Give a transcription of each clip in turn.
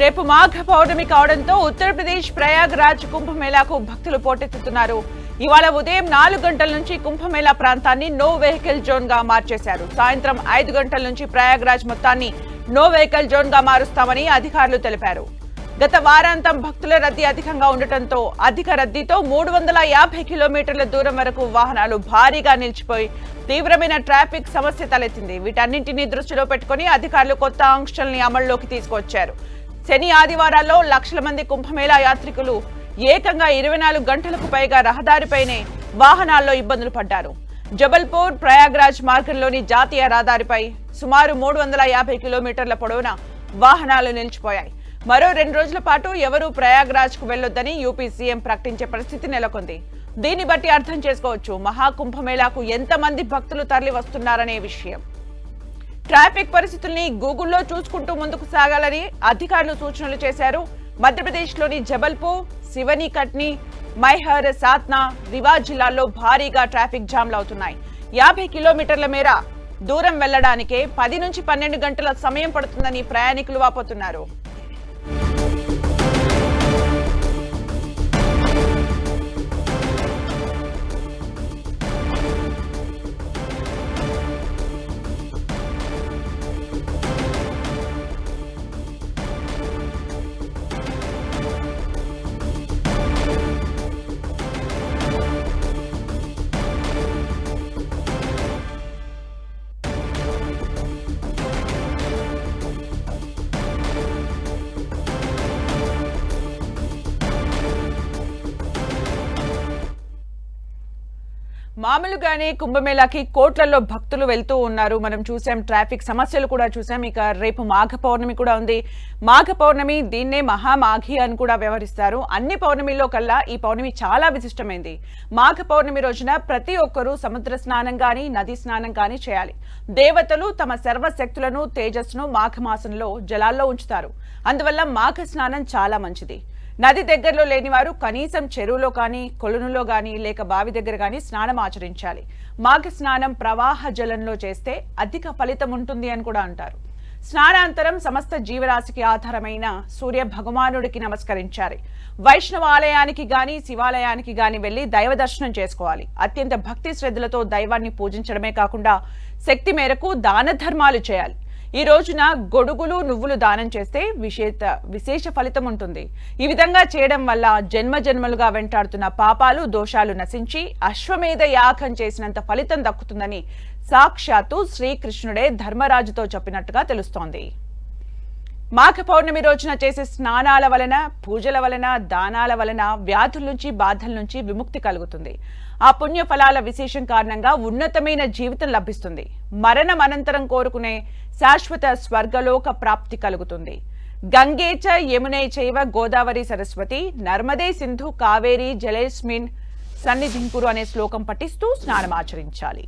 రేపు మాఘ పౌర్ణమి కావడంతో ఉత్తరప్రదేశ్ ప్రయాగ్రాజ్ కుంభమేళాకు భక్తులు పోటెత్తుతున్నారు. ఇవాళ ఉదయం 4 గంటల నుంచి కుంభమేళా ప్రాంతాన్ని నో వెహికల్ జోన్ గా మార్చేశారు. సాయంత్రం 5 గంటల నుంచి ప్రయాగ్రాజ్ మొత్తాన్ని నో వెహికల్ జోన్ గా మారుస్తామని అధికారులు తెలిపారు. గత వారాంతం భక్తుల రద్దీ అధికంగా ఉండటంతో అధిక రద్దీతో 350 కిలోమీటర్ల దూరం వరకు వాహనాలు భారీగా నిలిచిపోయి తీవ్రమైన ట్రాఫిక్ సమస్య తలెత్తింది. వీటన్నింటినీ దృష్టిలో పెట్టుకుని అధికారులు కొత్త ఆంక్షల్ని అమల్లోకి తీసుకొచ్చారు. శని ఆదివారాల్లో లక్షల మంది కుంభమేళా యాత్రికులు ఏకంగా 24 గంటలకు పైగా రహదారిపైనే వాహనాల్లో ఇబ్బందులు పడ్డారు. జబల్పూర్ ప్రయాగ్రాజ్ మార్గంలోని జాతీయ రహదారిపై సుమారు 350 కిలోమీటర్ల పొడవున వాహనాలు నిలిచిపోయాయి. మరో 2 రోజుల పాటు ఎవరూ ప్రయాగ్రాజ్ కు వెళ్లొద్దని యూపీ సీఎం ప్రకటించే పరిస్థితి నెలకొంది. దీన్ని బట్టి అర్థం చేసుకోవచ్చు మహాకుంభమేళాకు ఎంతమంది భక్తులు తరలి వస్తున్నారనే విషయం. ట్రాఫిక్ పరిస్థితుల్ని గూగుల్లో చూసుకుంటూ ముందుకు సాగాలని అధికారులు సూచనలు చేశారు. మధ్యప్రదేశ్లోని జబల్పూర్, సివని కట్ని, మైహర్, సాత్నా, రివా జిల్లాల్లో భారీగా ట్రాఫిక్ జామ్లు అవుతున్నాయి. 50 కిలోమీటర్ల మేర దూరం వెళ్లడానికే 10 నుంచి 12 గంటల సమయం పడుతుందని ప్రయాణికులు వాపోతున్నారు. మామూలుగానే కుంభమేళాకి కోట్లలో భక్తులు వెళ్తూ ఉన్నారు. మనం చూసాం, ట్రాఫిక్ సమస్యలు కూడా చూసాం. ఇక రేపు మాఘ పౌర్ణమి కూడా ఉంది. మాఘ పౌర్ణమి దీన్నే మహామాఘి అని కూడా వ్యవహరిస్తారు. అన్ని పౌర్ణమిలో కల్లా ఈ పౌర్ణమి చాలా విశిష్టమైంది. మాఘ పౌర్ణమి రోజున ప్రతి ఒక్కరూ సముద్ర స్నానం కానీ నదీ స్నానం కానీ చేయాలి. దేవతలు తమ సర్వశక్తులను తేజస్సును మాఘమాసంలో జలాల్లో ఉంచుతారు. అందువల్ల మాఘ స్నానం చాలా మంచిది. నది దగ్గరలో లేని వారు కనీసం చెరువులో కానీ, కొలనులో కానీ, లేక బావి దగ్గర కానీ స్నానం ఆచరించాలి. మాఘ స్నానం ప్రవాహ జలంలో చేస్తే అధిక ఫలితం ఉంటుంది అని కూడా అంటారు. స్నానాంతరం సమస్త జీవరాశికి ఆధారమైన సూర్య భగవానుడికి నమస్కరించాలి. వైష్ణవ ఆలయానికి గాని, శివాలయానికి గాని వెళ్లి దైవ దర్శనం చేసుకోవాలి. అత్యంత భక్తి శ్రద్ధలతో దైవాన్ని పూజించడమే కాకుండా శక్తి మేరకు దాన ధర్మాలు చేయాలి. ఈ రోజున గొడుగులు, నువ్వులు దానం చేస్తే విశేష ఫలితం ఉంటుంది. ఈ విధంగా చేయడం వల్ల జన్మ జన్మలుగా వెంటాడుతున్న పాపాలు, దోషాలు నశించి అశ్వమేధ యాగం చేసినంత ఫలితం దక్కుతుందని సాక్షాత్తు శ్రీకృష్ణుడే ధర్మరాజుతో చెప్పినట్టుగా తెలుస్తోంది. మాఘ పౌర్ణమి రోజున చేసే స్నానాల వలన, పూజల వలన, దానాల వలన వ్యాధుల నుంచి, బాధల నుంచి విముక్తి కలుగుతుంది. ఆ పుణ్య ఫలాల విశేషం కారణంగా ఉన్నతమైన జీవితం లభిస్తుంది. మరణం అనంతరం కోరుకునే శాశ్వత స్వర్గలోక ప్రాప్తి కలుగుతుంది. గంగే చ యమునే చైవ గోదావరి సరస్వతి నర్మదే సింధు కావేరి జలేస్మిన్ సన్నిధింకురు అనే శ్లోకం పఠిస్తూ స్నానమాచరించాలి.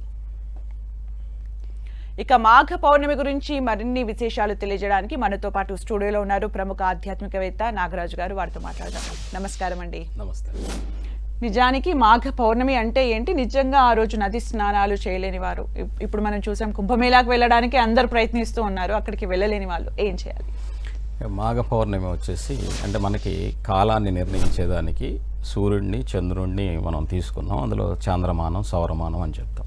ఇక మాఘ పౌర్ణమి గురించి మరిన్ని విశేషాలు తెలియజేయడానికి మనతో పాటు స్టూడియోలో ఉన్నారు ప్రముఖ ఆధ్యాత్మికవేత్త నాగరాజు గారు. వారితో మాట్లాడదాం. నమస్కారం అండి. నమస్తే. నిజానికి మాఘ పౌర్ణమి అంటే ఏంటి? నిజంగా ఆ రోజు నది స్నానాలు చేయలేని వారు, ఇప్పుడు మనం చూసాం కుంభమేళాకు వెళ్ళడానికి అందరు ప్రయత్నిస్తూ ఉన్నారు, అక్కడికి వెళ్ళలేని వాళ్ళు ఏం చేయాలి? మాఘ పౌర్ణమి వచ్చేసి అంటే మనకి కాలాన్ని నిర్ణయించేదానికి సూర్యుడిని, చంద్రుడిని మనం తీసుకున్నాం. అందులో చాంద్రమానం, సౌరమానం అని చెప్తాం.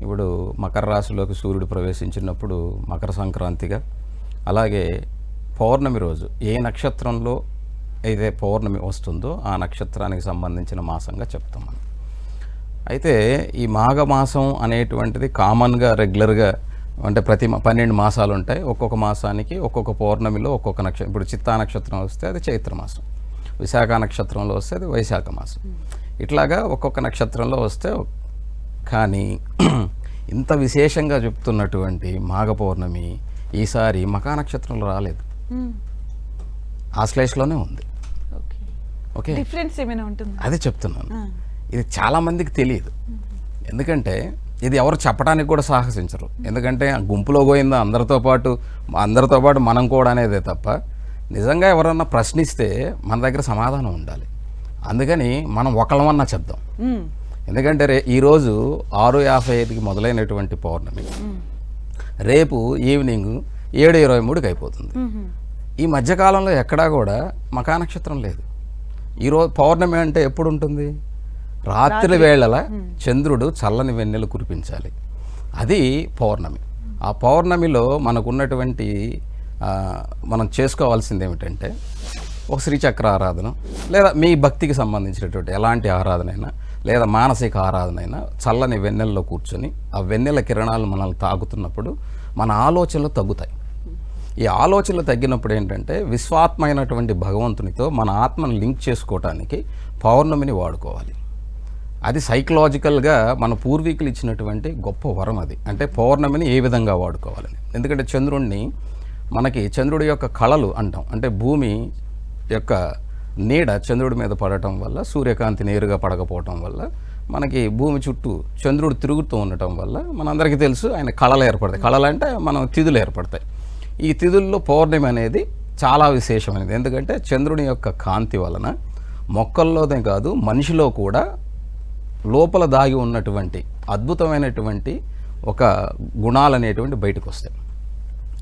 ఇప్పుడు మకర రాశిలోకి సూర్యుడు ప్రవేశించినప్పుడు మకర సంక్రాంతిగా, అలాగే పౌర్ణమి రోజు ఏ నక్షత్రంలో అయితే పౌర్ణమి వస్తుందో ఆ నక్షత్రానికి సంబంధించిన మాసంగా చెప్తాం మనం. అయితే ఈ మాఘమాసం అనేటువంటిది కామన్గా రెగ్యులర్గా అంటే ప్రతి 12 మాసాలు ఉంటాయి. ఒక్కొక్క మాసానికి ఒక్కొక్క పౌర్ణమిలో ఒక్కొక్క నక్షత్రం. ఇప్పుడు చిత్తా నక్షత్రం వస్తే అది చైత్రమాసం, విశాఖ నక్షత్రంలో వస్తే అది వైశాఖ మాసం. ఇట్లాగా ఒక్కొక్క నక్షత్రంలో వస్తే. కానీ ఇంత విశేషంగా చెప్తున్నటువంటి మాఘ పౌర్ణమి ఈసారి మకా నక్షత్రంలో రాలేదు, ఆశ్లేషలోనే ఉంది. ఓకే, డిఫరెన్స్ ఏమైనా ఉంటుంది? అదే చెప్తున్నాను. ఇది చాలా మందికి తెలియదు. ఎందుకంటే ఇది ఎవరు చెప్పడానికి కూడా సాహసించరు. ఎందుకంటే గుంపులో పోయిందా అందరితో పాటు మనం కూడా అనేదే తప్ప నిజంగా ఎవరన్నా ప్రశ్నిస్తే మన దగ్గర సమాధానం ఉండాలి. అందుకని మనం ఒకళ్ళమన్నా చెప్దాం. ఎందుకంటే ఈరోజు 6:55కి మొదలైనటువంటి పౌర్ణమి రేపు ఈవినింగ్ 7:23కి అయిపోతుంది. ఈ మధ్యకాలంలో ఎక్కడా కూడా మకా నక్షత్రం లేదు. ఈరోజు పౌర్ణమి అంటే ఎప్పుడు ఉంటుంది? రాత్రి వేళల చంద్రుడు చల్లని వెన్నెలు కురిపించాలి, అది పౌర్ణమి. ఆ పౌర్ణమిలో మనకున్నటువంటి మనం చేసుకోవాల్సింది ఏమిటంటే ఒక శ్రీచక్ర ఆరాధన, లేదా మీ భక్తికి సంబంధించినటువంటి ఎలాంటి ఆరాధన అయినా, లేదా మానసిక ఆరాధన అయినా చల్లని వెన్నెల్లో కూర్చొని ఆ వెన్నెల కిరణాలు మనల్ని తాకుతున్నప్పుడు మన ఆలోచనలు తగ్గుతాయి. ఈ ఆలోచనలు తగ్గినప్పుడు ఏంటంటే విశ్వాత్మైనటువంటి భగవంతునితో మన ఆత్మను లింక్ చేసుకోవటానికి పౌర్ణమిని వాడుకోవాలి. అది సైకలాజికల్గా మన పూర్వీకులు ఇచ్చినటువంటి గొప్ప వరం అది. అంటే పౌర్ణమిని ఏ విధంగా వాడుకోవాలని. ఎందుకంటే చంద్రుడిని మనకి చంద్రుడి యొక్క కళలు అంటాం. అంటే భూమి యొక్క నీడ చంద్రుడి మీద పడటం వల్ల, సూర్యకాంతి నేరుగా పడకపోవటం వల్ల, మనకి భూమి చుట్టూ చంద్రుడు తిరుగుతూ ఉండటం వల్ల మనందరికీ తెలుసు ఆయన కళలు ఏర్పడతాయి. కళలు అంటే మనం తిథులు ఏర్పడతాయి. ఈ తిథుల్లో పౌర్ణమి అనేది చాలా విశేషమైనది. ఎందుకంటే చంద్రుని యొక్క కాంతి వలన మొక్కల్లోనే కాదు మనిషిలో కూడా లోపల దాగి ఉన్నటువంటి అద్భుతమైనటువంటి ఒక గుణాలు అనేటువంటి బయటకు వస్తాయి.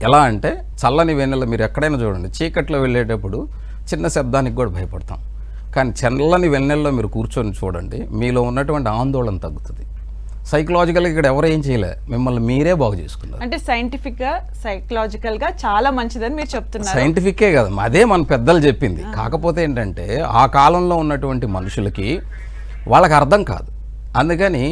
ఎలా అంటే చల్లని వెన్నెల మీరు ఎక్కడైనా చూడండి, చీకట్లో వెళ్ళేటప్పుడు చిన్న శబ్దానికి కూడా భయపడతాం. కానీ చల్లని వెన్నెల్లో మీరు కూర్చొని చూడండి, మీలో ఉన్నటువంటి ఆందోళన తగ్గుతుంది. సైకలాజికల్గా ఇక్కడ ఎవరు ఏం చేయలే, మిమ్మల్ని మీరే బాగు చేసుకున్నారు. అంటే సైంటిఫిక్గా సైకలాజికల్గా చాలా మంచిదని మీరు చెప్తున్నారు. సైంటిఫిక్కే కదా, అదే మన పెద్దలు చెప్పింది. కాకపోతే ఏంటంటే ఆ కాలంలో ఉన్నటువంటి మనుషులకి వాళ్ళకి అర్థం కాదు. అందుకని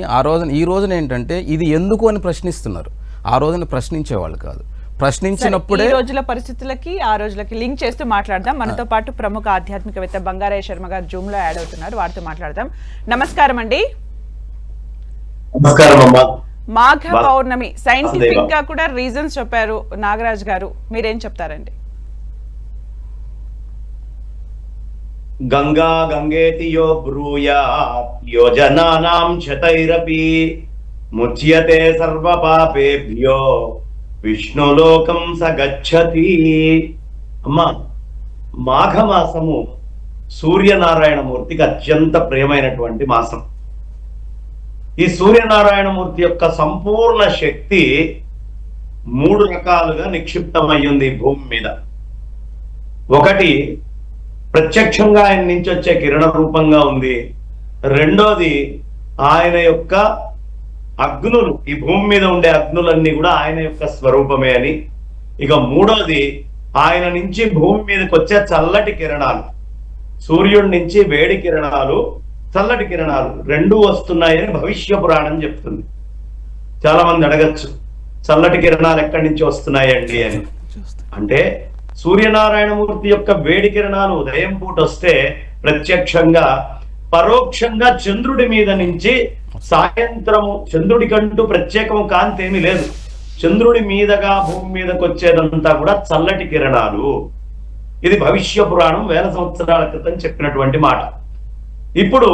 ఈ రోజున ఏంటంటే ఇది ఎందుకు అని ప్రశ్నిస్తున్నారు. ఆ రోజున ప్రశ్నించేవాళ్ళు కాదు. ప్రశ్నించినప్పుడే ఈ రోజుల పరిస్థితులకి ఆ రోజులకి లింక్ చేస్తూ మాట్లాడదాం. మనతో పాటు ప్రముఖ ఆధ్యాత్మికవేత్త బంగారయ్య శర్మ గారు జూమ్ లో యాడ్ అవుతున్నారు, వారితో మాట్లాడదాం. నమస్కారం అండి. మాఘ పౌర్ణమి సైంటిఫిక్ గా కూడా రీజన్స్ చెప్పారు నాగరాజ్ గారు, మీరేం చెప్తారండి? గంగా గంగేతి యో బ్రూయాత్ యోజనానాం శతైరపి ముచ్యతే సర్వ పాపేభ్యో విష్ణులోకం సగచ్చతి. అమ్మా, మాఘమాసము సూర్యనారాయణమూర్తికి అత్యంత ప్రియమైనటువంటి మాసం. ఈ సూర్యనారాయణమూర్తి యొక్క సంపూర్ణ శక్తి 3 రకాలుగా నిక్షిప్తమయ్యింది భూమి మీద. ఒకటి ప్రత్యక్షంగా ఆయన నుంచి వచ్చే కిరణ రూపంగా ఉంది. రెండోది ఆయన యొక్క అగ్నులు, ఈ భూమి మీద ఉండే అగ్నులన్నీ కూడా ఆయన యొక్క స్వరూపమే అని. ఇక మూడోది ఆయన నుంచి భూమి మీదకి వచ్చే చల్లటి కిరణాలు, సూర్యుడి నుంచి వేడి కిరణాలు, చల్లటి కిరణాలు రెండూ వస్తున్నాయని భవిష్య పురాణం చెప్తుంది. చాలా మంది అడగచ్చు, చల్లటి కిరణాలు ఎక్కడి నుంచి వస్తున్నాయండి అని. అంటే సూర్యనారాయణమూర్తి యొక్క వేడి కిరణాలు ఉదయం పూట వస్తే ప్రత్యక్షంగా, పరోక్షంగా చంద్రుడి మీద నుంచి సాయంత్రము, చంద్రుడి కంటూ ప్రత్యేకము కాంతి ఏమీ లేదు, చంద్రుడి మీదగా భూమి మీదకి వచ్చేదంతా కూడా చల్లటి కిరణాలు. ఇది భవిష్య పురాణం 1000 సంవత్సరాల క్రితం చెప్పినటువంటి మాట. ఇప్పుడు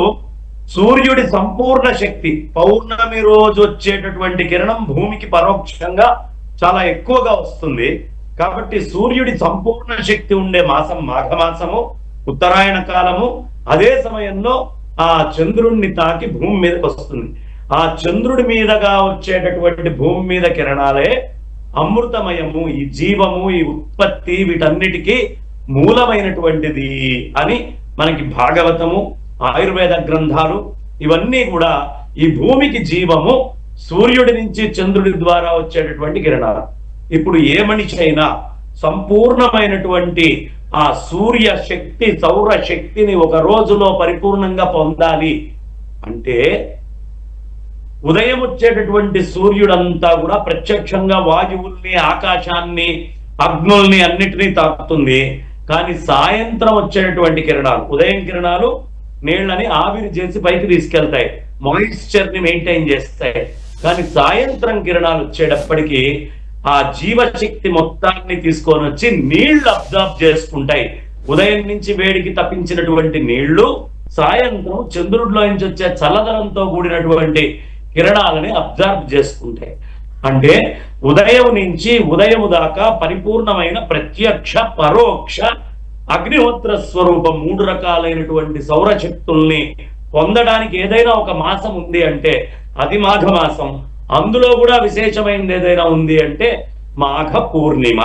సూర్యుడి సంపూర్ణ శక్తి, పౌర్ణమి రోజు వచ్చేటటువంటి కిరణం భూమికి పరోక్షంగా చాలా ఎక్కువగా వస్తుంది. కాబట్టి సూర్యుడి సంపూర్ణ శక్తి ఉండే మాసం మాఘమాసము, ఉత్తరాయణ కాలము. అదే సమయంలో ఆ చంద్రుడిని తాకి భూమి మీదకి వస్తుంది. ఆ చంద్రుడి మీదగా వచ్చేటటువంటి భూమి మీద కిరణాలే అమృతమయము, ఈ జీవము, ఈ ఉత్పత్తి, వీటన్నిటికీ మూలమైనటువంటిది అని మనకి భాగవతము, ఆయుర్వేద గ్రంథాలు ఇవన్నీ కూడా ఈ భూమికి జీవము సూర్యుడి నుంచి చంద్రుడి ద్వారా వచ్చేటటువంటి కిరణాలు. ఇప్పుడు ఏ మనిషి అయినా సంపూర్ణమైనటువంటి ఆ సూర్య శక్తి, సౌర శక్తిని ఒక రోజులో పరిపూర్ణంగా పొందాలి అంటే ఉదయం వచ్చేటటువంటి సూర్యుడంతా కూడా ప్రత్యక్షంగా వాయువుల్ని, ఆకాశాన్ని, అగ్నుల్ని అన్నిటినీ తాకుతుంది. కానీ సాయంత్రం వచ్చేటటువంటి కిరణాలు, ఉదయం కిరణాలు నీళ్ళని ఆవిరి చేసి పైకి తీసుకెళ్తాయి, మాయిశ్చర్ ని మెయింటైన్ చేస్తాయి. కానీ సాయంత్రం కిరణాలు వచ్చేటప్పటికి ఆ జీవశక్తి మొత్తాన్ని తీసుకొని వచ్చి నీళ్లు అబ్జర్వ్ చేసుకుంటాయి. ఉదయం నుంచి వేడికి తప్పించినటువంటి నీళ్లు సాయంత్రం చంద్రుడిలో నుంచి వచ్చే చల్లదనంతో కూడినటువంటి కిరణాలని అబ్జర్వ్ చేసుకుంటాయి. అంటే ఉదయం నుంచి ఉదయం దాకా పరిపూర్ణమైన ప్రత్యక్ష, పరోక్ష, అగ్నిహోత్ర స్వరూపం 3 రకాలైనటువంటి సౌరశక్తుల్ని పొందడానికి ఏదైనా ఒక మాసం ఉంది అంటే అది మాఘమాసం. అందులో కూడా విశేషమైనది ఏదైనా ఉంది అంటే మాఘ పూర్ణిమ.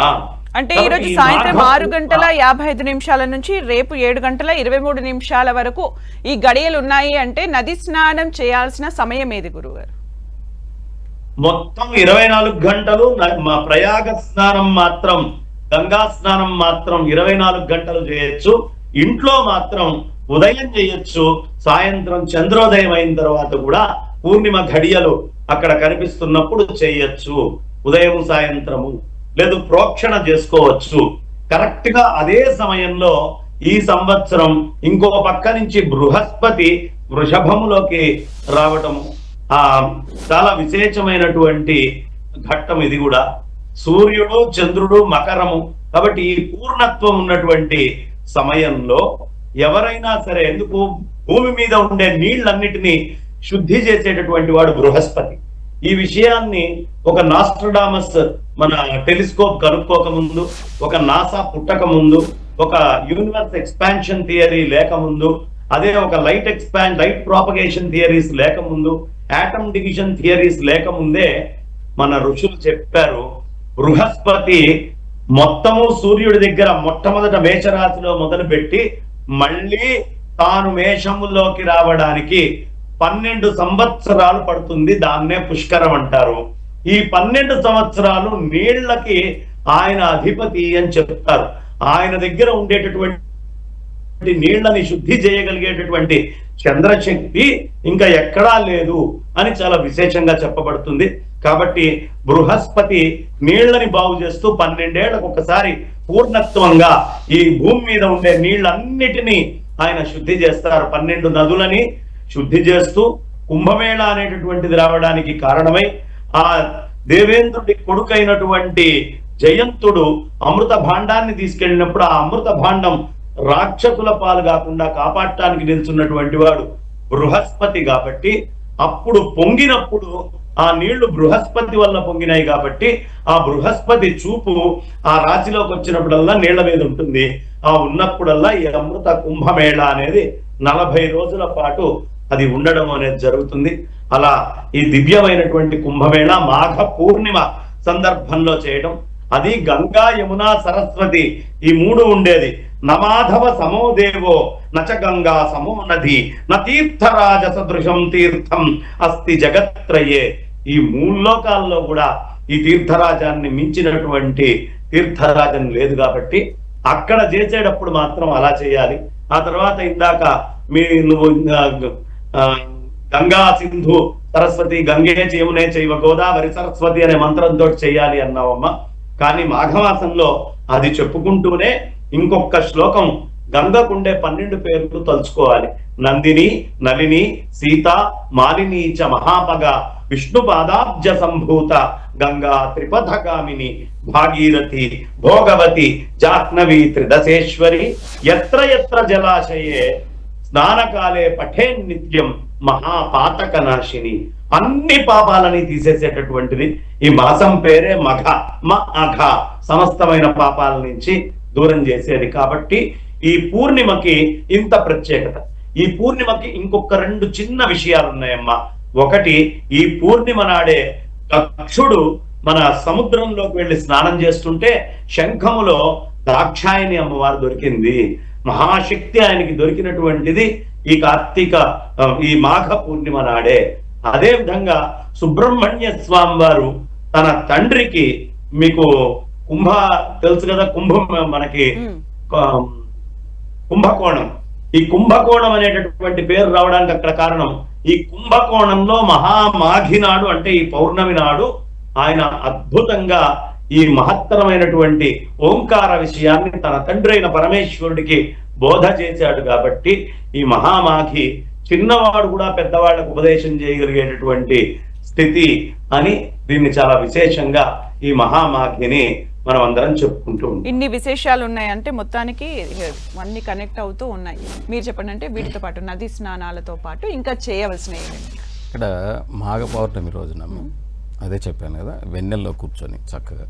అంటే ఈ రోజు సాయంత్రం 6:55 నుంచి రేపు 7:23 వరకు ఈ గడియలు ఉన్నాయి. అంటే నది స్నానం చేయాల్సిన సమయం ఏది గురుగారు? మొత్తం 24 గంటలు. ప్రయాగ స్నానం మాత్రం, గంగా స్నానం మాత్రం 24 గంటలు చేయొచ్చు. ఇంట్లో మాత్రం ఉదయం చేయొచ్చు, సాయంత్రం చంద్రోదయం అయిన తర్వాత కూడా పూర్ణిమ ఘడియలు అక్కడ కనిపిస్తున్నప్పుడు చేయొచ్చు. ఉదయం సాయంత్రము లేదు ప్రోక్షణ చేసుకోవచ్చు. కరెక్ట్ గా అదే సమయంలో ఈ సంవత్సరం ఇంకో పక్క నుంచి బృహస్పతి వృషభములోకి రావటము చాలా విశేషమైనటువంటి ఘట్టం ఇది కూడా. సూర్యుడు చంద్రుడు మకరము కాబట్టి ఈ పూర్ణత్వం ఉన్నటువంటి సమయంలో ఎవరైనా సరే, ఎందుకు భూమి మీద ఉండే నీళ్ళన్నిటినీ శుద్ధి చేసేటటువంటి వాడు బృహస్పతి. ఈ విషయాన్ని ఒక నాస్ట్రడామస్ మన టెలిస్కోప్ కనుక్కోక ముందు, ఒక నాసా పుట్టక ముందు, ఒక యూనివర్స్ ఎక్స్పాన్షన్ థియరీ లేకముందు, అదే ఒక లైట్ ప్రాపగేషన్ థియరీస్ లేకముందు, ఆటమ్ డివిజన్ థియరీస్ లేకముందే మన ఋషులు చెప్పారు, బృహస్పతి మొత్తము సూర్యుడి దగ్గర మొట్టమొదట మేషరాశిలో మొదలుపెట్టి మళ్ళీ తాను మేషములోకి రావడానికి 12 సంవత్సరాలు పడుతుంది. దాన్నే పుష్కరం అంటారు. ఈ 12 సంవత్సరాలు నీళ్లకి ఆయన అధిపతి అని చెప్తారు. ఆయన దగ్గర ఉండేటటువంటి నీళ్లని శుద్ధి చేయగలిగేటటువంటి చంద్రశక్తి ఇంకా ఎక్కడా లేదు అని చాలా విశేషంగా చెప్పబడుతుంది. కాబట్టి బృహస్పతి నీళ్లని బాగు చేస్తూ 12 ఏళ్లకు ఒకసారి పూర్ణత్వంగా ఈ భూమి మీద ఉండే నీళ్ళన్నిటినీ ఆయన శుద్ధి చేస్తారు. 12 నదులని శుద్ధి చేస్తూ కుంభమేళ అనేటటువంటిది రావడానికి కారణమై ఆ దేవేంద్రుడి కొడుకైనటువంటి జయంతుడు అమృత భాండాన్ని తీసుకెళ్ళినప్పుడు ఆ అమృత భాండం రాక్షసుల పాలు కాకుండా కాపాడటానికి నిల్చున్నటువంటి వాడు బృహస్పతి. కాబట్టి అప్పుడు పొంగినప్పుడు ఆ నీళ్లు బృహస్పతి వల్ల పొంగినాయి కాబట్టి ఆ బృహస్పతి చూపు ఆ రాశిలోకి వచ్చినప్పుడల్లా నీళ్ల మీద ఉంటుంది. ఆ ఉన్నప్పుడల్లా ఈ అమృత కుంభమేళ అనేది 40 రోజుల పాటు అది ఉండడం అనేది జరుగుతుంది. అలా ఈ దివ్యమైనటువంటి కుంభమేళ మాఘ పూర్ణిమ సందర్భంలో చేయడం, అది గంగా యమున సరస్వతి ఈ 3 ఉండేది. నమాధవ సమో దేవో నచ గంగా సమో నది న తీర్థరాజ సదృశం తీర్థం అస్తి జగత్రయే. ఈ 3 లోకాల్లో కూడా ఈ తీర్థరాజాన్ని మించినటువంటి తీర్థరాజం లేదు కాబట్టి అక్కడ చేసేటప్పుడు మాత్రం అలా చేయాలి. ఆ తర్వాత ఇందాక నువ్వు గంగా సింధు సరస్వతి గంగే యమునే చైవ గోదావరి సరస్వతి అనే మంత్రంతో చేయాలి అన్నావమ్మా. కానీ మాఘమాసంలో అది చెప్పుకుంటూనే ఇంకొక శ్లోకం గంగకుండే 12 పేర్లు తలుచుకోవాలి. నందిని, నలిని, సీత, మాలిని చ మహాపగ, విష్ణు పాదాబ్జ సంభూత, గంగా త్రిపథగామిని, భాగీరథి, భోగవతి, జాహ్నవి, త్రిదశేశ్వరి, ఎత్ర ఎత్ర జలాశయే స్నానకాలే పఠే నిత్యం మహాపాతక నాశిని. అన్ని పాపాలని తీసేసేటటువంటిది ఈ మాసం పేరే మఘ. అఘ సమస్తమైన పాపాల నుంచి దూరం చేసేది. కాబట్టి ఈ పూర్ణిమకి ఇంత ప్రత్యేకత. ఈ పూర్ణిమకి ఇంకొక 2 చిన్న విషయాలు ఉన్నాయమ్మా. ఒకటి, ఈ పూర్ణిమ నాడే దక్షుడు మన సముద్రంలోకి వెళ్ళి స్నానం చేస్తుంటే శంఖములో దాక్షాయని అమ్మవారు దొరికింది. మహాశక్తి ఆయనకి దొరికినటువంటిది ఈ మాఘ పూర్ణిమ నాడే. అదే విధంగా సుబ్రహ్మణ్య స్వామి వారు తన తండ్రికి, మీకు తెలుసు కదా, మనకి కుంభకోణం. ఈ కుంభకోణం అనేటటువంటి పేరు రావడానికి అక్కడ కారణం, ఈ కుంభకోణంలో మహామాఘి నాడు అంటే ఈ పౌర్ణమి నాడు ఆయన అద్భుతంగా ఈ మహత్తరమైనటువంటి ఓంకార విషయాన్ని తన తండ్రి అయిన పరమేశ్వరుడికి బోధ చేశాడు. కాబట్టి ఈ మహామాఘి చిన్నవాడు కూడా పెద్దవాళ్ళకు ఉపదేశం చేయగలిగేటటువంటి స్థితి అని దీన్ని చాలా విశేషంగా ఈ మహామాఘిని మనం అందరం చెప్పుకుంటూ ఉంటాం. ఇన్ని విశేషాలు ఉన్నాయంటే మొత్తానికి అన్ని కనెక్ట్ అవుతూ ఉన్నాయి. మీరు చెప్పండి, అంటే వీటితో పాటు నది స్నానాలతో పాటు ఇంకా చేయవలసినవి ఇక్కడ మాఘ పౌర్ణమి రోజున అదే చెప్పాను కదా, వెన్నెల్లో కూర్చొని చక్కగా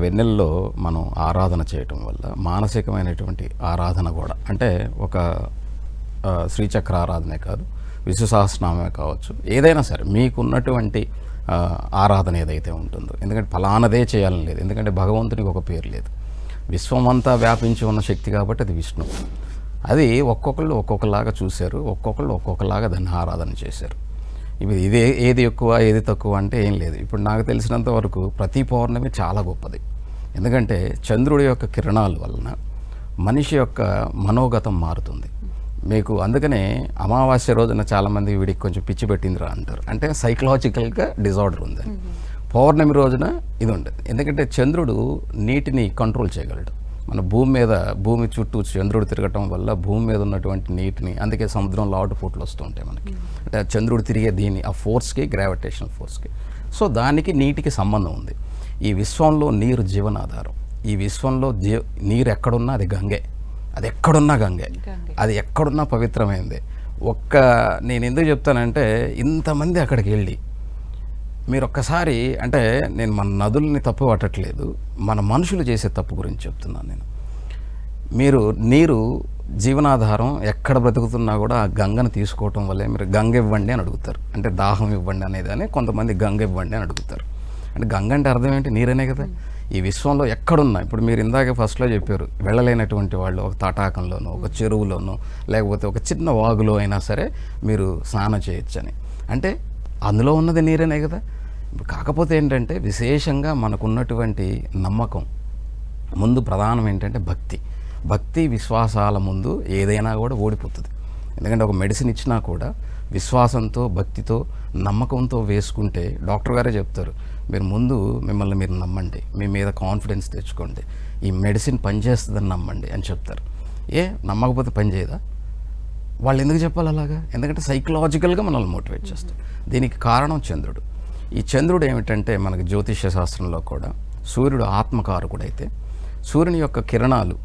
వెన్నెల్లో మనం ఆరాధన చేయటం వల్ల మానసికమైనటువంటి ఆరాధన కూడా, అంటే ఒక శ్రీచక్ర ఆరాధనే కాదు, విష్ణు సహస్రనామే కావచ్చు, ఏదైనా సరే మీకున్నటువంటి ఆరాధన ఏదైతే ఉంటుందో, ఎందుకంటే ఫలానదే చేయాలని లేదు, ఎందుకంటే భగవంతునికి ఒక పేరు లేదు. విశ్వమంతా వ్యాపించి ఉన్న శక్తి కాబట్టి అది విష్ణు. అది ఒక్కొక్కళ్ళు ఒక్కొక్కలాగా చూశారు, ఒక్కొక్కళ్ళు ఒక్కొక్కలాగా దాన్ని ఆరాధన చేశారు. ఇప్పుడు ఏది ఎక్కువ ఏది తక్కువ అంటే ఏం లేదు. ఇప్పుడు నాకు తెలిసినంత వరకు ప్రతి పౌర్ణమి చాలా గొప్పది. ఎందుకంటే చంద్రుడి యొక్క కిరణాల వలన మనిషి యొక్క మనోగతం మారుతుంది. మీకు అందుకనే అమావాస్య రోజున చాలామంది వీడికి కొంచెం పిచ్చి పెట్టిందిరా అంటారు. అంటే సైకలాజికల్గా డిజార్డర్ ఉందని. పౌర్ణమి రోజున ఇది ఉంటుంది. ఎందుకంటే చంద్రుడు నీటిని కంట్రోల్ చేయగలడు. మన భూమి చుట్టూ చంద్రుడు తిరగటం వల్ల భూమి మీద ఉన్నటువంటి నీటిని, అందుకే సముద్రంలో ఆటుపోట్లు వస్తూ ఉంటాయి మనకి. అంటే చంద్రుడు తిరిగే ఆ ఫోర్స్కి, గ్రావిటేషనల్ ఫోర్స్కి. సో దానికి నీటికి సంబంధం ఉంది. ఈ విశ్వంలో నీరు జీవనాధారం. ఈ విశ్వంలో నీరు ఎక్కడున్నా అది గంగే, అది ఎక్కడున్నా గంగే, అది ఎక్కడున్నా పవిత్రమైంది. నేను ఎందుకు చెప్తానంటే, ఇంతమంది అక్కడికి వెళ్ళి మీరు ఒక్కసారి, అంటే నేను మన నదుల్ని తప్పు పట్టట్లేదు, మన మనుషులు చేసే తప్పు గురించి చెప్తున్నాను నేను. నీరు జీవనాధారం, ఎక్కడ బ్రతుకుతున్నా కూడా ఆ గంగను తీసుకోవటం వల్లే మీరు గంగ ఇవ్వండి అని అడుగుతారు. అంటే దాహం ఇవ్వండి అనేది కొంతమంది గంగ ఇవ్వండి అని అడుగుతారు. అంటే గంగ అంటే అర్థం ఏంటి? నీరనే కదా. ఈ విశ్వంలో ఎక్కడున్నా, ఇప్పుడు మీరు ఇందాక ఫస్ట్లో చెప్పారు, వెళ్ళలేనటువంటి వాళ్ళు ఒక తటాకంలోనో, ఒక చెరువులోనో, లేకపోతే ఒక చిన్న వాగులో అయినా సరే మీరు స్నానం చేయొచ్చని. అంటే అందులో ఉన్నది నీరేనే కదా. కాకపోతే ఏంటంటే విశేషంగా మనకున్నటువంటి నమ్మకం ముందు ప్రధానం ఏంటంటే భక్తి విశ్వాసాల ముందు ఏదైనా కూడా ఓడిపోతుంది. ఎందుకంటే ఒక మెడిసిన్ ఇచ్చినా కూడా విశ్వాసంతో, భక్తితో, నమ్మకంతో వేసుకుంటే డాక్టర్ గారే చెప్తారు, మీరు ముందు మిమ్మల్ని మీరు నమ్మండి, మీ మీద కాన్ఫిడెన్స్ తెచ్చుకోండి, ఈ మెడిసిన్ పనిచేస్తుందని నమ్మండి అని చెప్తారు. నమ్మకపోతే పని చేయదా? వాళ్ళు ఎందుకు చెప్పాలి అలాగా? ఎందుకంటే సైకలాజికల్గా మనల్ని మోటివేట్ చేస్తారు. దీనికి కారణం చంద్రుడు. ఈ చంద్రుడు ఏమిటంటే మనకి జ్యోతిష్య శాస్త్రంలో కూడా సూర్యుడు ఆత్మకారకుడైతే, సూర్యుని యొక్క కిరణాలు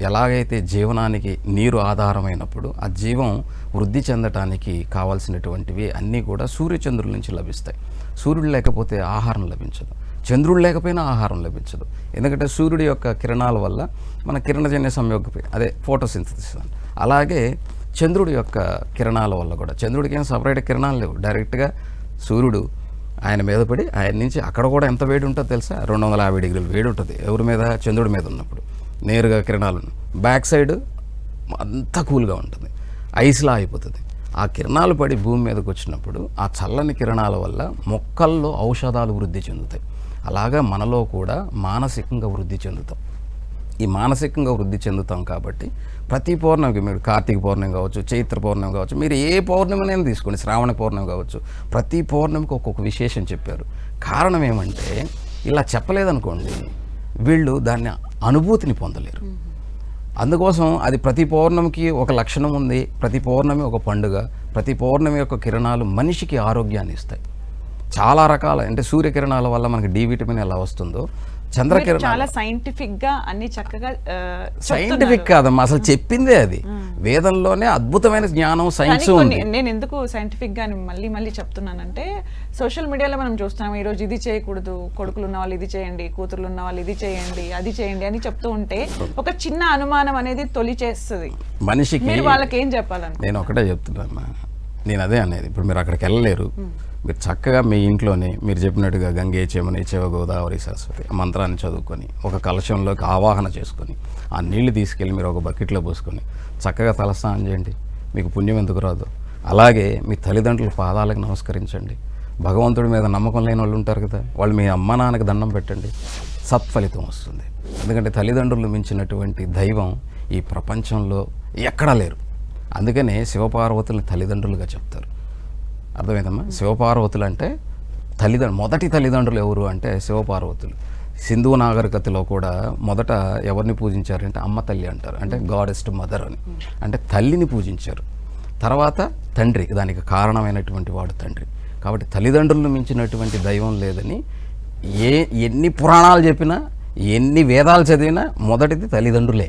ఎలాగైతే జీవనానికి నీరు ఆధారమైనప్పుడు ఆ జీవం వృద్ధి చెందటానికి కావాల్సినటువంటివి అన్నీ కూడా సూర్యచంద్రుల నుంచి లభిస్తాయి. సూర్యుడు లేకపోతే ఆహారం లభించదు, చంద్రుడు లేకపోయినా ఆహారం లభించదు. ఎందుకంటే సూర్యుడి యొక్క కిరణాల వల్ల మన కిరణజన్య సంయోగ ఫోటోసింథసిస్. అలాగే చంద్రుడి యొక్క కిరణాల వల్ల కూడా, చంద్రుడికి ఏం సపరేట్ కిరణాలు లేవు, డైరెక్ట్గా సూర్యుడు ఆయన మీద పడి ఆయన నుంచి అక్కడ కూడా ఎంత వేడి ఉంటుందో తెలుసా? 250 డిగ్రీలు వేడి ఉంటుంది ఎవరి మీద? చంద్రుడి మీద ఉన్నప్పుడు నేరుగా కిరణాలు. బ్యాక్ సైడ్ అంతా కూల్గా ఉంటుంది, ఐస్లా అయిపోతుంది. ఆ కిరణాలు పడి భూమి మీదకి వచ్చినప్పుడు ఆ చల్లని కిరణాల వల్ల మొక్కల్లో ఔషధాలు వృద్ధి చెందుతాయి. అలాగా మనలో కూడా మానసికంగా వృద్ధి చెందుతాం. ఈ మానసికంగా వృద్ధి చెందుతాం కాబట్టి ప్రతి పౌర్ణమికి, మీరు కార్తీక పౌర్ణమి కావచ్చు, చైత్ర పౌర్ణమి కావచ్చు, మీరు ఏ పౌర్ణమినైనా తీసుకోండి, శ్రావణ పౌర్ణమి కావచ్చు, ప్రతి పౌర్ణమికి ఒక్కొక్క విశేషం చెప్పారు. కారణం ఏమంటే, ఇలా చెప్పలేదనుకోండి వీళ్ళు దాన్ని అనుభూతిని పొందలేరు. అందుకోసం అది ప్రతి పౌర్ణమికి ఒక లక్షణం ఉంది, ప్రతి పౌర్ణమి ఒక పండుగ, ప్రతి పౌర్ణమి యొక్క కిరణాలు మనిషికి ఆరోగ్యాన్ని ఇస్తాయి. చాలా రకాల, అంటే సూర్యకిరణాల వల్ల మనకి డి విటమిన్ ఎలా వస్తుందో, చంద్రకిరణాలు చాలా సైంటిఫిక్ గా అన్ని చక్కగా సైంటిఫిక్ కాదమ్మా, అసలు చెప్పిందే అది. వేదంలోనే అద్భుతమైన జ్ఞానం, సైన్స్ ఉంది. నేను ఎందుకు సైంటిఫిక్ గా మళ్ళీ చెప్తున్నానంటే, సోషల్ మీడియాలో మనం చూస్తున్నాం, ఈ రోజు ఇది చేయకూడదు, కొడుకులు ఉన్న వాళ్ళు ఇది చేయండి, కూతుర్లు ఉన్న వాళ్ళు ఇది చేయండి, అది చేయండి అని చెప్తూ ఉంటే ఒక చిన్న అనుమానం అనేది తొలి చేస్తుంది మనిషికి. మీరు వాళ్ళకి ఏం చెప్పాలని? నేను ఒకటే చెప్తున్నా, నేను అదే అనేది. ఇప్పుడు మీరు అక్కడికి వెళ్ళలేరు, మీరు చక్కగా మీ ఇంట్లోనే మీరు చెప్పినట్టుగా గంగే చెమని చెవ గోదావరి సరస్వతి మంత్రాన్ని చదువుకొని, ఒక కలశంలోకి ఆవాహన చేసుకొని, ఆ నీళ్లు తీసుకెళ్ళి మీరు ఒక బకెట్లో పోసుకొని చక్కగా తలస్నానం చేయండి. మీకు పుణ్యం ఎందుకు రాదు? అలాగే మీ తల్లిదండ్రుల పాదాలకు నమస్కరించండి. భగవంతుడి మీద నమ్మకం లేని వాళ్ళు ఉంటారు కదా, వాళ్ళు మీ అమ్మ నాన్నకి దండం పెట్టండి, సత్ఫలితం వస్తుంది. ఎందుకంటే తల్లిదండ్రులు మించినటువంటి దైవం ఈ ప్రపంచంలో ఎక్కడా లేరు. అందుకనే శివపార్వతుల్ని తల్లిదండ్రులుగా చెప్తారు. అర్థమైందమ్మా? శివపార్వతులు అంటే మొదటి తల్లిదండ్రులు ఎవరు అంటే శివపార్వతులు. సింధు నాగరికతలో కూడా మొదట ఎవరిని పూజించారంటే అమ్మ తల్లి అంటారు, అంటే గాడెస్ట్ మదర్ అని, అంటే తల్లిని పూజించారు. తర్వాత తండ్రి, దానికి కారణమైనటువంటి వాడు తండ్రి. కాబట్టి తల్లిదండ్రులను మించినటువంటి దైవం లేదని ఎన్ని పురాణాలు చెప్పినా, ఎన్ని వేదాలు చదివినా మొదటిది తల్లిదండ్రులే.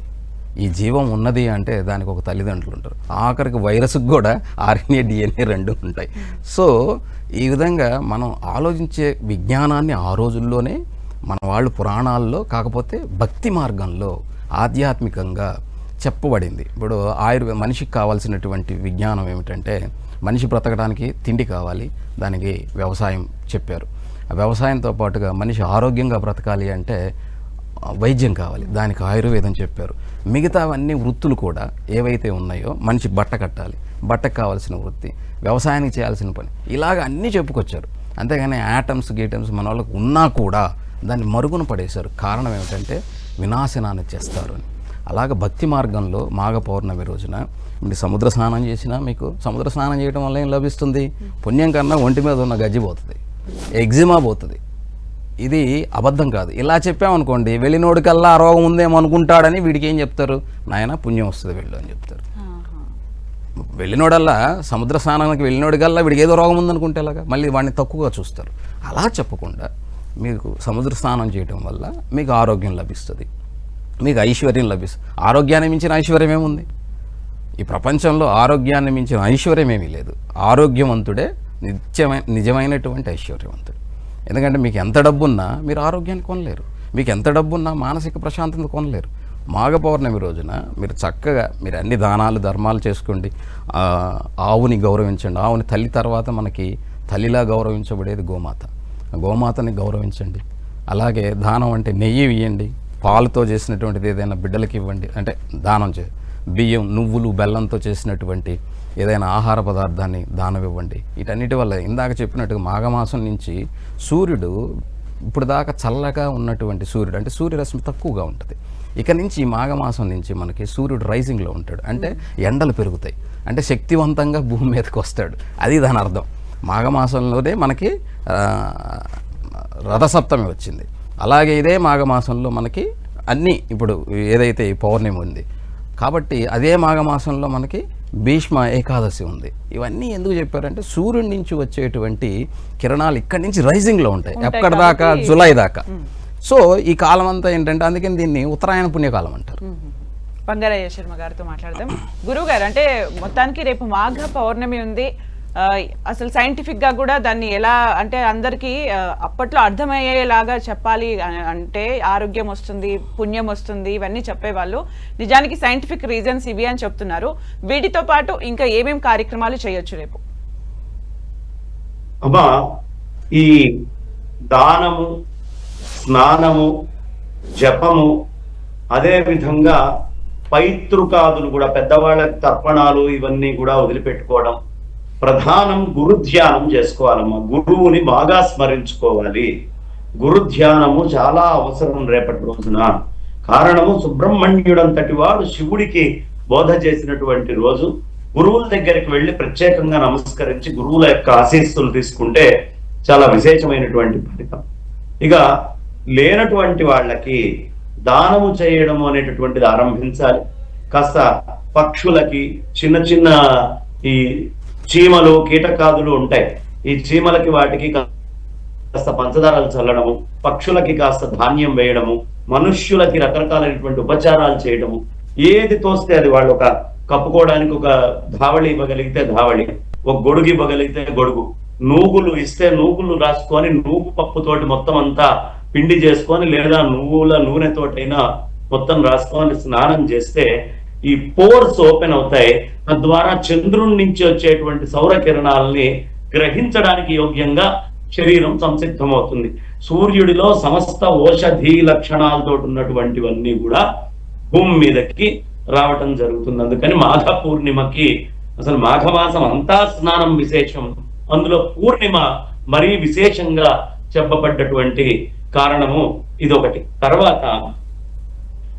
ఈ జీవం ఉన్నది అంటే దానికి ఒక తల్లిదండ్రులు ఉంటారు. ఆఖరికి వైరస్కి కూడా ఆర్ఎన్ఏ డిఎన్ఏ రెండు ఉంటాయి. సో ఈ విధంగా మనం ఆలోచించే విజ్ఞానాన్ని ఆ రోజుల్లోనే మన వాళ్ళు పురాణాల్లో, కాకపోతే భక్తి మార్గంలో ఆధ్యాత్మికంగా చెప్పబడింది. ఇప్పుడు మనిషికి కావాల్సినటువంటి విజ్ఞానం ఏమిటంటే, మనిషి బ్రతకడానికి తిండి కావాలి, దానికి వ్యవసాయం చెప్పారు. ఆ వ్యవసాయంతో పాటుగా మనిషి ఆరోగ్యంగా బ్రతకాలి అంటే వైద్యం కావాలి, దానికి ఆయుర్వేదం చెప్పారు. మిగతావన్నీ వృత్తులు కూడా ఏవైతే ఉన్నాయో, మనిషి బట్ట కట్టాలి, బట్టకు కావాల్సిన వృత్తి, వ్యవసాయానికి చేయాల్సిన పని, ఇలాగ అన్నీ చెప్పుకొచ్చారు. అంతేగాని యాటమ్స్ గీటమ్స్ మన వాళ్ళకు ఉన్నా కూడా దాన్ని మరుగున పడేశారు. కారణం ఏమిటంటే వినాశనాన్ని చేస్తారు అని. అలాగ భక్తి మార్గంలో మాఘ పౌర్ణమి రోజున మీరు సముద్ర స్నానం చేసినా, మీకు సముద్ర స్నానం చేయడం వల్ల ఏం లభిస్తుంది? పుణ్యం కన్నా ఒంటి మీద ఉన్న గజ్జి పోతుంది, ఎగ్జిమా పోతుంది. ఇది అబద్ధం కాదు. ఇలా చెప్పామనుకోండి, వెళ్ళినోడికల్లా ఆ రోగం ఉందేమో అనుకుంటాడని వీడికి ఏం చెప్తారు? నాయన పుణ్యం వస్తుంది వెళ్ళు అని చెప్తారు. వెళ్ళినోడల్లా సముద్ర స్నానానికి వెళ్ళినోడికల్లా వీడికి ఏదో రోగం ఉందనుకుంటే అలాగా మళ్ళీ వాడిని తక్కువగా చూస్తారు. అలా చెప్పకుండా మీకు సముద్ర స్నానం చేయడం వల్ల మీకు ఆరోగ్యం లభిస్తుంది, మీకు ఐశ్వర్యం లభిస్తుంది. ఆరోగ్యాన్ని మించిన ఐశ్వర్యం ఏముంది ఈ ప్రపంచంలో? ఆరోగ్యాన్ని మించిన ఐశ్వర్యం ఏమీ లేదు. ఆరోగ్యవంతుడే నిజమైనటువంటి ఐశ్వర్యవంతుడు. ఎందుకంటే మీకు ఎంత డబ్బున్నా మీరు ఆరోగ్యాన్ని కొనలేరు, మీకు ఎంత డబ్బున్నా మానసిక ప్రశాంతత కొనలేరు. మాఘ పౌర్ణమి రోజున మీరు చక్కగా మీరు అన్ని దానాలు ధర్మాలు చేసుకోండి. ఆవుని గౌరవించండి. ఆవుని తల్లి తర్వాత మనకి తల్లిలా గౌరవించబడేది గోమాత. గోమాతని గౌరవించండి. అలాగే దానం అంటే నెయ్యి ఇవ్వండి, పాలుతో చేసినటువంటిది ఏదైనా బిడ్డలకి ఇవ్వండి. అంటే దానం బియ్యం, నువ్వులు, బెల్లంతో చేసినటువంటి ఏదైనా ఆహార పదార్థాన్ని దానం ఇవ్వండి. వీటన్నిటి వల్ల ఇందాక చెప్పినట్టుగా మాఘమాసం నుంచి సూర్యుడు ఇప్పుడు దాకా చల్లగా ఉన్నటువంటి సూర్యుడు, అంటే సూర్యరశ్మి తక్కువగా ఉంటుంది. ఇక నుంచి మాఘమాసం నుంచి మనకి సూర్యుడు రైజింగ్లో ఉంటాడు, అంటే ఎండలు పెరుగుతాయి, అంటే శక్తివంతంగా భూమి మీదకి వస్తాడు. అది దాని అర్థం. మాఘమాసంలోనే మనకి రథసప్తమి వచ్చింది. అలాగే ఇదే మాఘమాసంలో మనకి అన్నీ ఇప్పుడు ఏదైతే ఈ పౌర్ణమి ఉంది కాబట్టి అదే మాఘమాసంలో మనకి భీష్మ ఏకాదశి ఉంది. ఇవన్నీ ఎందుకు చెప్పారంటే సూర్యుడి నుంచి వచ్చేటువంటి కిరణాలు ఇక్కడి నుంచి రైజింగ్లో ఉంటాయి ఎక్కడి దాకా, జూలై దాకా. సో ఈ కాలం అంతా ఏంటంటే అందుకని దీన్ని ఉత్తరాయణ పుణ్యకాలం అంటారు. బంగారయ్య శర్మ గారితో మాట్లాడదాం. గురువు గారు, అంటే మొత్తానికి రేపు మాఘ పౌర్ణమి ఉంది. అసలు సైంటిఫిక్ గా కూడా దాన్ని ఎలా అంటే అందరికీ అప్పట్లో అర్థమయ్యేలాగా చెప్పాలి అంటే ఆరోగ్యం వస్తుంది, పుణ్యం వస్తుంది, ఇవన్నీ చెప్పేవాళ్ళు. నిజానికి సైంటిఫిక్ రీజన్స్ ఇవి అని చెప్తున్నారు. వీటితో పాటు ఇంకా ఏమేం కార్యక్రమాలు చేయొచ్చు రేపు? అమ్మా, ఈ దానము, స్నానము, జపము, అదే విధంగా పైతృకాదులు కూడా పెద్దవాళ్ళకి తర్పణాలు ఇవన్నీ కూడా వదిలిపెట్టుకోవడం. ప్రధానం గురుధ్యానం చేసుకోవాలమ్మా. గురువుని బాగా స్మరించుకోవాలి. గురుధ్యానము చాలా అవసరం రేపటి రోజున. కారణము సుబ్రహ్మణ్యుడంతటి వాడు శివుడికి బోధ చేసినటువంటి రోజు. గురువుల దగ్గరికి వెళ్ళి ప్రత్యేకంగా నమస్కరించి గురువుల యొక్క ఆశీస్సులు తీసుకుంటే చాలా విశేషమైనటువంటి ఫలితం. ఇక లేనటువంటి వాళ్ళకి దానము చేయడం అనేటటువంటిది ఆరంభించాలి. కాస్త పక్షులకి, చిన్న చిన్న ఈ చీమలు, కీటకాదులు ఉంటాయి, ఈ చీమలకి వాటికి కాస్త పంచదారాలు చల్లడము, పక్షులకి కాస్త ధాన్యం వేయడము, మనుష్యులకి రకరకాలైనటువంటి ఉపచారాలు చేయడము. ఏది తోస్తే అది వాళ్ళు ఒక కప్పుకోవడానికి ఒక ధావళి ఇవ్వగలిగితే ధావళి, ఒక గొడుగు ఇవ్వగలిగితే గొడుగు, నూగులు ఇస్తే నూగులు రాసుకొని నూగు పప్పుతోటి మొత్తం అంతా పిండి చేసుకొని, లేదా నువ్వుల నూనెతోటైనా మొత్తం రాసుకొని స్నానం చేస్తే ఈ పోర్స్ ఓపెన్ అవుతాయి. తద్వారా చంద్రుడి నుంచి వచ్చేటువంటి సౌర కిరణాలని గ్రహించడానికి యోగ్యంగా శరీరం సంసిద్ధమవుతుంది. సూర్యుడిలో సమస్త ఔషధీ లక్షణాలతో ఉన్నటువంటివన్నీ కూడా భూమి మీదకి రావటం జరుగుతుంది. అందుకని మాఘ పూర్ణిమకి అసలు మాఘమాసం అంతా స్నానం విశేషం, అందులో పూర్ణిమ మరీ విశేషంగా చెప్పబడ్డటువంటి కారణము ఇదొకటి. తర్వాత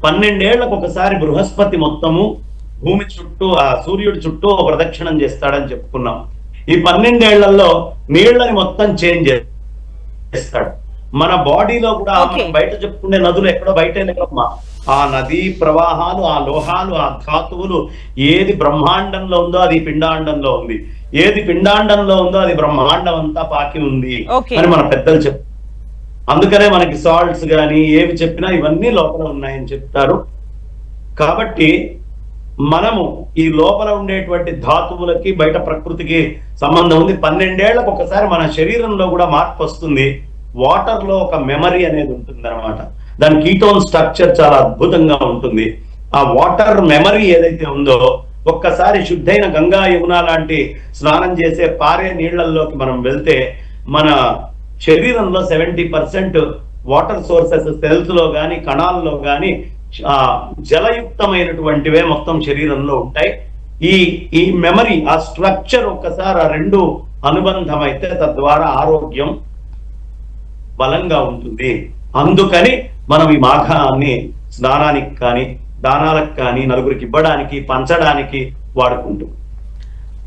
12 ఏళ్లకు ఒకసారి బృహస్పతి మొత్తము భూమి చుట్టూ, ఆ సూర్యుడి చుట్టూ ప్రదక్షిణం చేస్తాడని చెప్పుకున్నాం. ఈ 12 ఏళ్లలో నీళ్లని మొత్తం చేంజ్ చేస్తాడు. మన బాడీలో కూడా మనం బయట చెప్పుకునే నదులు ఎక్కడో బయట లేకమ్మా, ఆ నదీ ప్రవాహాలు, ఆ లోహాలు, ఆ ధాతువులు ఏది బ్రహ్మాండంలో ఉందో అది పిండాండంలో ఉంది, ఏది పిండాండంలో ఉందో అది బ్రహ్మాండం అంతా పాకి ఉంది అని మన పెద్దలు చెప్తారు. అందుకనే మనకి సాల్ట్స్ కానీ ఏవి చెప్పినా ఇవన్నీ లోపల ఉన్నాయని చెప్తారు. కాబట్టి మనము ఈ లోపల ఉండేటువంటి ధాతువులకి బయట ప్రకృతికి సంబంధం ఉంది. 12 ఏళ్లకు ఒకసారి మన శరీరంలో కూడా మార్పు వస్తుంది. వాటర్ లో ఒక మెమరీ అనేది ఉంటుంది అనమాట. దాని కీటోన్ స్ట్రక్చర్ చాలా అద్భుతంగా ఉంటుంది. ఆ వాటర్ మెమరీ ఏదైతే ఉందో ఒక్కసారి శుద్ధైన గంగా, యమున లాంటి స్నానం చేసే పారే నీళ్లలోకి మనం వెళ్తే మన శరీరంలో 70% వాటర్ సోర్సెస్ సెల్స్ లో కానీ కణాల్లో కానీ జలయుక్తమైనటువంటివే మొత్తం శరీరంలో ఉంటాయి. ఈ మెమరీ, ఆ స్ట్రక్చర్ ఒక్కసారి ఆ రెండు అనుబంధం అయితే తద్వారా ఆరోగ్యం బలంగా ఉంటుంది. అందుకని మనం ఈ మాఘాన్ని స్నానానికి కానీ దానాలకు కానీ నలుగురికి ఇవ్వడానికి పంచడానికి వాడుకుంటాం.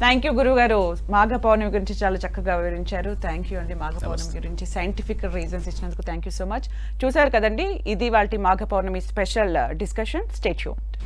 థ్యాంక్ యూ గురువు గారు. మాఘ పౌర్ణమి గురించి చాలా చక్కగా వివరించారు. థ్యాంక్ యూ అండి. మాఘ పౌర్ణమి గురించి సైంటిఫిక్ రీజన్స్ ఇచ్చినందుకు థ్యాంక్ యూ సో మచ్. చూసారు కదండి, ఇది వాళ్ళ మాఘ పౌర్ణమి స్పెషల్ డిస్కషన్. Stay tuned.